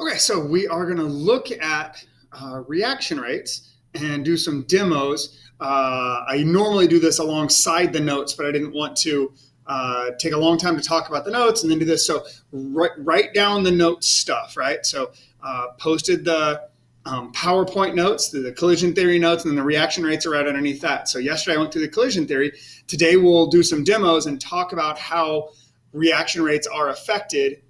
Okay, so we are going to look at reaction rates and do some demos. I normally do this alongside the notes, but I didn't want to take a long time to talk about the notes and then do this. So write down the notes stuff, right? So posted the PowerPoint notes, the collision theory notes, and then the reaction rates are right underneath that. So yesterday I went through the collision theory. Today we'll do some demos and talk about how reaction rates are affected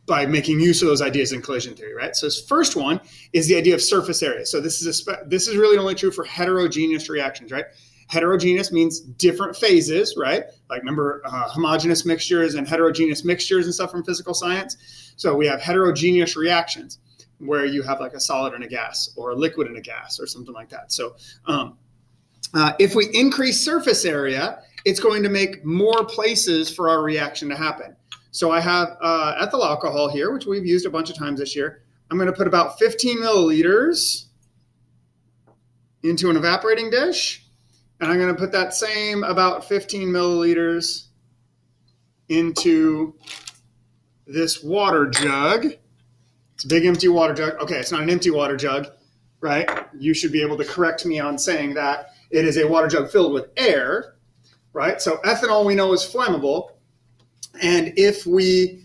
by making use of those ideas in collision theory, right? So this first one is the idea of surface area. So this is really only true for heterogeneous reactions, right? Heterogeneous means different phases, right? Like remember homogeneous mixtures and heterogeneous mixtures and stuff from physical science. So we have heterogeneous reactions where you have like a solid and a gas or a liquid and a gas or something like that. So if we increase surface area, it's going to make more places for our reaction to happen. So I have ethyl alcohol here, which we've used a bunch of times this year. I'm going to put about 15 milliliters into an evaporating dish. And I'm going to put that same about 15 milliliters into this water jug. It's a big empty water jug. Okay, it's not an empty water jug, right? You should be able to correct me on saying that. It is a water jug filled with air, right? So ethanol we know is flammable. And if we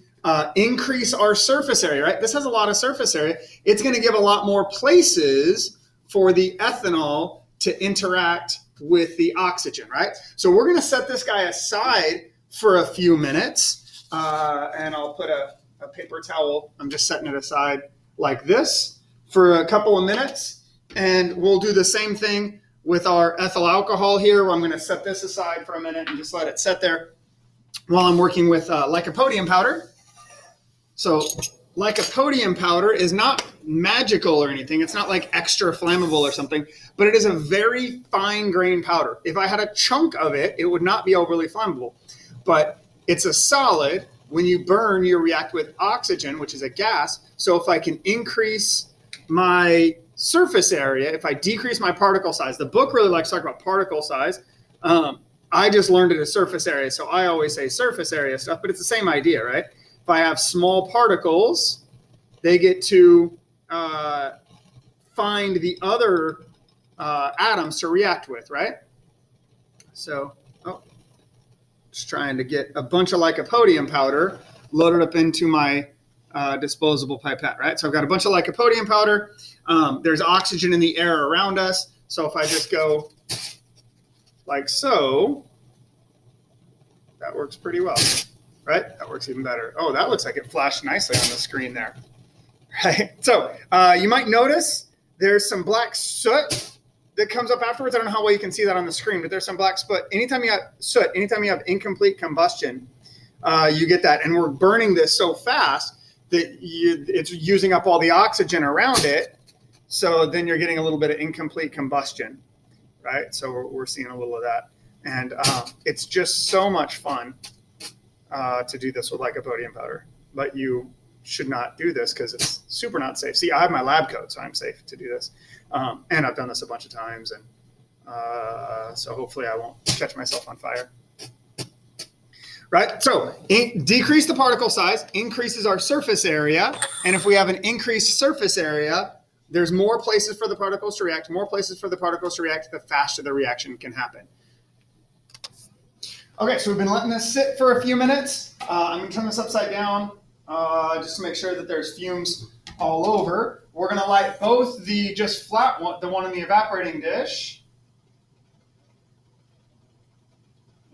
increase our surface area, right? This has a lot of surface area. It's going to give a lot more places for the ethanol to interact with the oxygen, right? So we're going to set this guy aside for a few minutes. And I'll put a paper towel. I'm just setting it aside like this for a couple of minutes. And we'll do the same thing with our ethyl alcohol here. I'm going to set this aside for a minute and just let it sit there while I'm working with lycopodium powder. So lycopodium powder is not magical or anything. It's not like extra flammable or something, but it is a very fine grained powder. If I had a chunk of it, it would not be overly flammable, but it's a solid. When you burn, you react with oxygen, which is a gas. So if I can increase my surface area, if I decrease my particle size, the book really likes to talk about particle size. I just learned it as surface area, so I always say surface area stuff, but it's the same idea, right? If I have small particles, they get to find the other atoms to react with, right? So, just trying to get a bunch of lycopodium powder loaded up into my disposable pipette, right? So I've got a bunch of lycopodium powder. There's oxygen in the air around us, so if I just go like so, that works pretty well, right? That works even better. Oh, that looks like it flashed nicely on the screen there, right? So you might notice there's some black soot that comes up afterwards. I don't know how well you can see that on the screen, but there's some black soot. Anytime you have soot, anytime you have incomplete combustion, you get that. And we're burning this so fast that it's using up all the oxygen around it. So then you're getting a little bit of incomplete combustion. Right, so we're seeing a little of that, and it's just so much fun to do this with lycopodium powder. But you should not do this because it's super not safe. See, I have my lab coat, so I'm safe to do this, and I've done this a bunch of times, and so hopefully I won't catch myself on fire. Right, so decrease the particle size, increases our surface area, and if we have an increased surface area, there's more places for the particles to react, the faster the reaction can happen. Okay, so we've been letting this sit for a few minutes. I'm going to turn this upside down just to make sure that there's fumes all over. We're going to light both the just flat one, the one in the evaporating dish,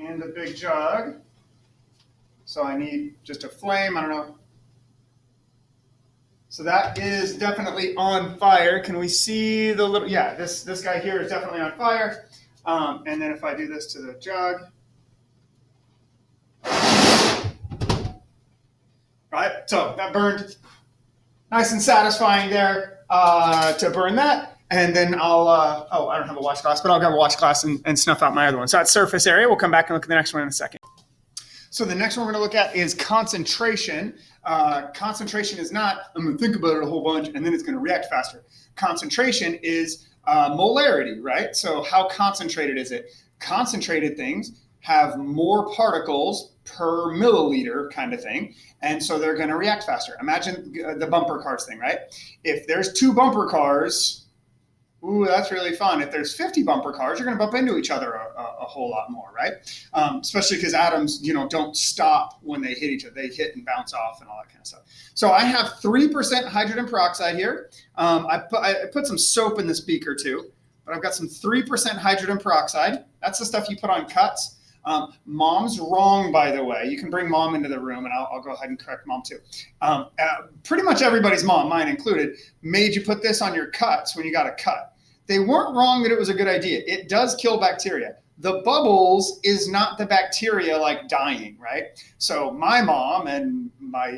and the big jug. So I need just a flame, I don't know. So that is definitely on fire. Can we see the little, yeah, this guy here is definitely on fire. And then if I do this to the jug, right? So that burned nice and satisfying there to burn that. And then I'll, I don't have a watch glass, but I'll grab a watch glass and snuff out my other one. So that's surface area. We'll come back and look at the next one in a second. So the next one we're going to look at is concentration. Concentration is not, I'm going to think about it a whole bunch and then it's going to react faster. Concentration is molarity, right? So how concentrated is it? Concentrated things have more particles per milliliter kind of thing. And so they're going to react faster. Imagine the bumper cars thing, right? If there's 2 bumper cars, ooh, that's really fun. If there's 50 bumper cars, you're going to bump into each other a whole lot more, right? Especially because atoms, don't stop when they hit each other. They hit and bounce off and all that kind of stuff. So I have 3% hydrogen peroxide here. I put some soap in this beaker too, but I've got some 3% hydrogen peroxide. That's the stuff you put on cuts. Mom's wrong, by the way. You can bring mom into the room, and I'll go ahead and correct mom too. Pretty much everybody's mom, mine included, made you put this on your cuts when you got a cut. They weren't wrong that it was a good idea. It does kill bacteria. The bubbles is not the bacteria like dying, right? So my mom and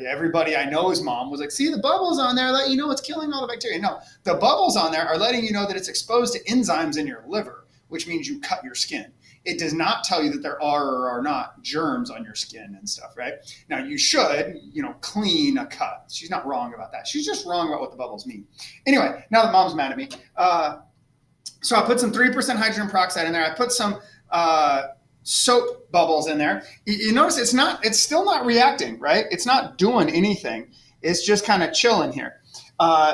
everybody I know's mom was like, see the bubbles on there, let you know it's killing all the bacteria. No, the bubbles on there are letting you know that it's exposed to enzymes in your liver, which means you cut your skin. It does not tell you that there are or are not germs on your skin and stuff, right? Now you should, clean a cut. She's not wrong about that. She's just wrong about what the bubbles mean. Anyway, now that mom's mad at me, so I put some 3% hydrogen peroxide in there. I put some soap bubbles in there. You notice it's still not reacting, right? It's not doing anything. It's just kind of chilling here.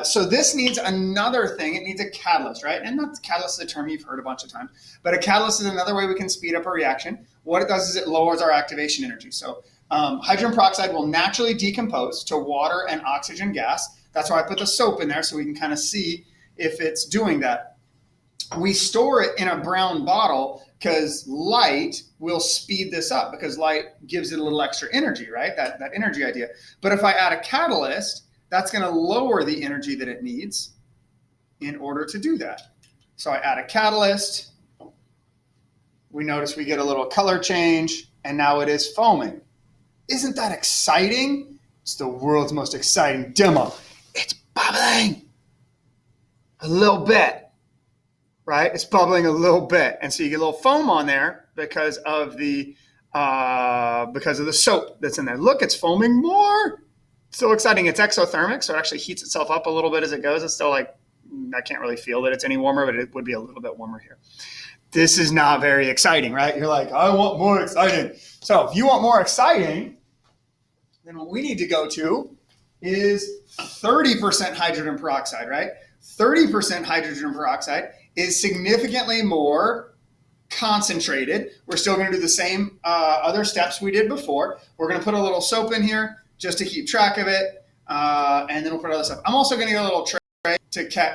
So this needs another thing. It needs a catalyst, right? And not catalyst is a term you've heard a bunch of times, but a catalyst is another way we can speed up a reaction. What it does is it lowers our activation energy. So hydrogen peroxide will naturally decompose to water and oxygen gas. That's why I put the soap in there so we can kind of see if it's doing that. We store it in a brown bottle because light will speed this up because light gives it a little extra energy, right? That energy idea. But if I add a catalyst, that's going to lower the energy that it needs in order to do that. So I add a catalyst. We notice we get a little color change, and now it is foaming. Isn't that exciting? It's the world's most exciting demo. It's bubbling a little bit. Right? It's bubbling a little bit. And so you get a little foam on there because of the soap that's in there. Look, it's foaming more. So exciting. It's exothermic, so it actually heats itself up a little bit as it goes. It's still I can't really feel that it's any warmer, but it would be a little bit warmer here. This is not very exciting, right? You're like, I want more exciting. So if you want more exciting, then what we need to go to is 30% hydrogen peroxide, right? 30% hydrogen peroxide is significantly more concentrated. We're still going to do the same other steps we did before. We're going to put a little soap in here just to keep track of it, and then we'll put other stuff. I'm also going to get a little tray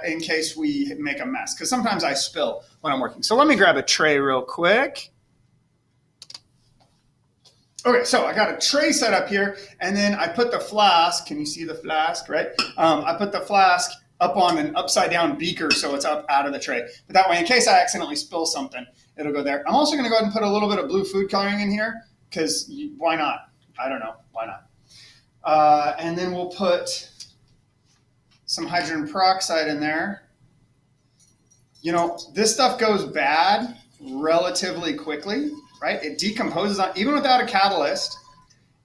in case we make a mess, because sometimes I spill when I'm working. So let me grab a tray real quick. Okay, so I got a tray set up here, and then I put the flask. Can you see the flask, right? I put the flask up on an upside down beaker so it's up out of the tray. But that way, in case I accidentally spill something, it'll go there. I'm also going to go ahead and put a little bit of blue food coloring in here because why not? I don't know. Why not? And then we'll put some hydrogen peroxide in there. This stuff goes bad relatively quickly, right? It decomposes even without a catalyst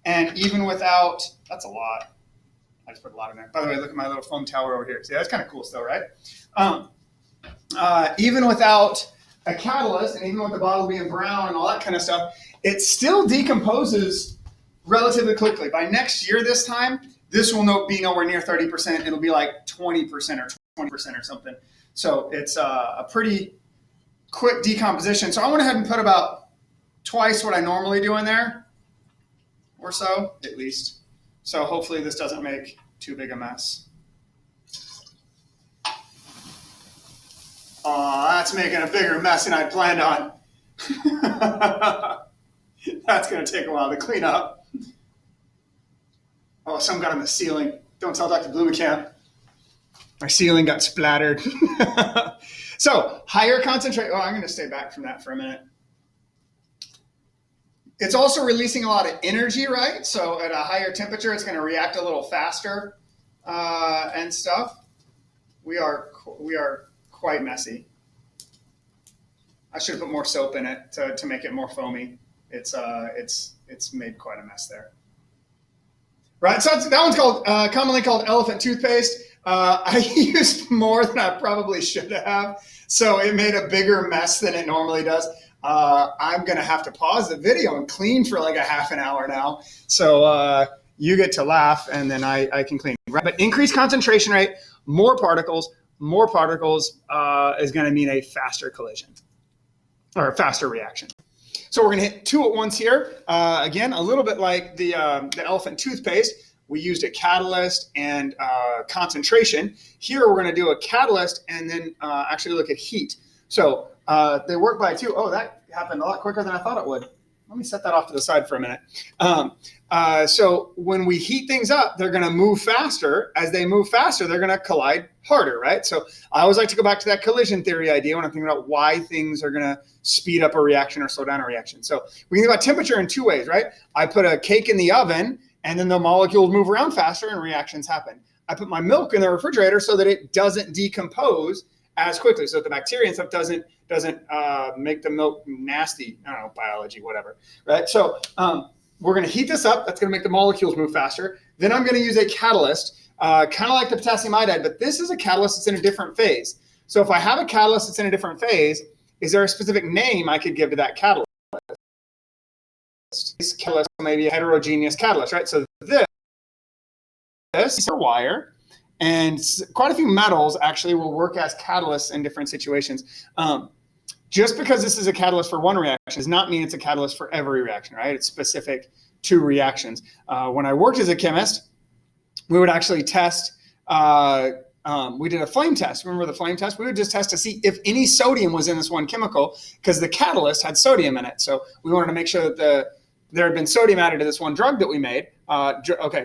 and even without, that's a lot. I just put a lot in there. By the way, look at my little foam tower over here. See, that's kind of cool still, right? Even without a catalyst and even with the bottle being brown and all that kind of stuff, it still decomposes relatively quickly. By next year this time, this will be nowhere near 30%. It'll be like 20% or 20% or something. So it's a pretty quick decomposition. So I went ahead and put about twice what I normally do in there, or so, at least. So hopefully this doesn't make too big a mess. Oh, that's making a bigger mess than I planned on. That's going to take a while to clean up. Oh, some got on the ceiling. Don't tell Dr. Blumenkamp. My ceiling got splattered. So higher concentrate. Oh, I'm going to stay back from that for a minute. It's also releasing a lot of energy, right? So at a higher temperature, it's going to react a little faster and stuff. We are quite messy. I should have put more soap in it to make it more foamy. It's made quite a mess there. Right, so that one's commonly called elephant toothpaste. I used more than I probably should have, so it made a bigger mess than it normally does. I'm going to have to pause the video and clean for like a half an hour now. So you get to laugh and then I can clean. But increased concentration rate, more particles is going to mean a faster collision or a faster reaction. So we're going to hit two at once here. Again, a little bit like the elephant toothpaste. We used a catalyst and concentration. Here we're going to do a catalyst and then actually look at heat. So they work by two. Oh, that happened a lot quicker than I thought it would. Let me set that off to the side for a minute. So when we heat things up, they're going to move faster. As they move faster, they're going to collide harder, right? So I always like to go back to that collision theory idea when I'm thinking about why things are going to speed up a reaction or slow down a reaction. So we think about temperature in two ways, right? I put a cake in the oven, and then the molecules move around faster and reactions happen. I put my milk in the refrigerator so that it doesn't decompose as quickly, so that the bacteria and stuff doesn't make the milk nasty. I don't know, biology, whatever, right? So we're going to heat this up. That's going to make the molecules move faster. Then I'm going to use a catalyst, kind of like the potassium iodide, but this is a catalyst that's in a different phase. So if I have a catalyst that's in a different phase, is there a specific name I could give to that catalyst? This catalyst may be a heterogeneous catalyst, right? So this is a wire. And quite a few metals actually will work as catalysts in different situations. Just because this is a catalyst for one reaction does not mean it's a catalyst for every reaction, right? It's specific to reactions. When I worked as a chemist, we would actually test, we did a flame test. Remember the flame test? We would just test to see if any sodium was in this one chemical because the catalyst had sodium in it. So we wanted to make sure that there had been sodium added to this one drug that we made.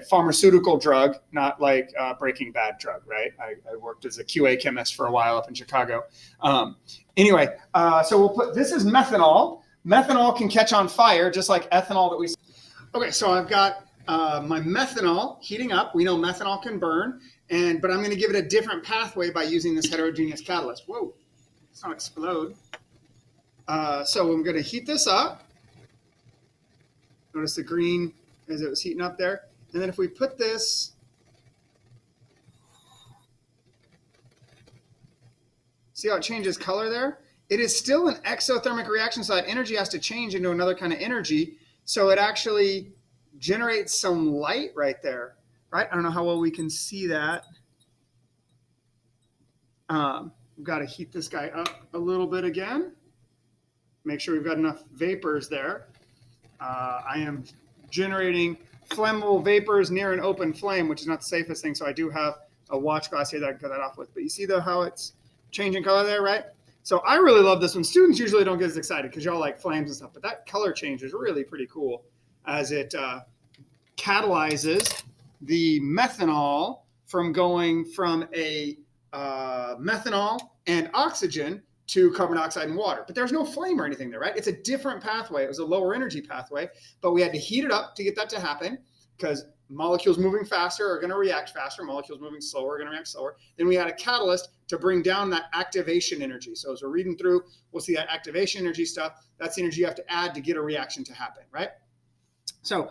Pharmaceutical drug, not like Breaking Bad drug, right? I worked as a QA chemist for a while up in Chicago. So we'll put, this is methanol. Methanol can catch on fire just like ethanol that we. Okay, so I've got my methanol heating up. We know methanol can burn, but I'm going to give it a different pathway by using this heterogeneous catalyst. Whoa, it's not explode. So I'm going to heat this up. Notice the green as it was heating up there. And then if we put this, see how it changes color there? It is still an exothermic reaction, so that energy has to change into another kind of energy. So it actually generates some light right there, right? I don't know how well we can see that. We've got to heat this guy up a little bit again. Make sure we've got enough vapors there. I am generating flammable vapors near an open flame, which is not the safest thing. So I do have a watch glass here that I can cut that off with. But you see how it's changing color there, right? So I really love this one. Students usually don't get as excited because y'all like flames and stuff. But that color change is really pretty cool as it catalyzes the methanol from going from a methanol and oxygen to carbon dioxide and water. But there's no flame or anything there, right? It's a different pathway. It was a lower energy pathway, but we had to heat it up to get that to happen because molecules moving faster are going to react faster. Molecules moving slower are going to react slower. Then we had a catalyst to bring down that activation energy. So as we're reading through, we'll see that activation energy stuff. That's the energy you have to add to get a reaction to happen, right? So,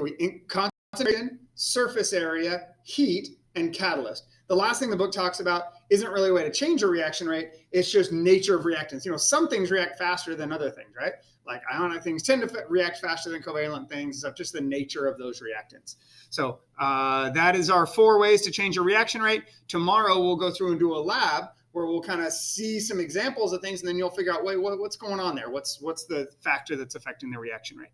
we concentration, surface area, heat, and catalyst. The last thing the book talks about isn't really a way to change a reaction rate. It's just nature of reactants. You know, some things react faster than other things, right? Like ionic things tend to react faster than covalent things. It's just the nature of those reactants. So that is our 4 ways to change a reaction rate. Tomorrow we'll go through and do a lab where we'll kind of see some examples of things, and then you'll figure out, wait, what's going on there? What's the factor that's affecting the reaction rate?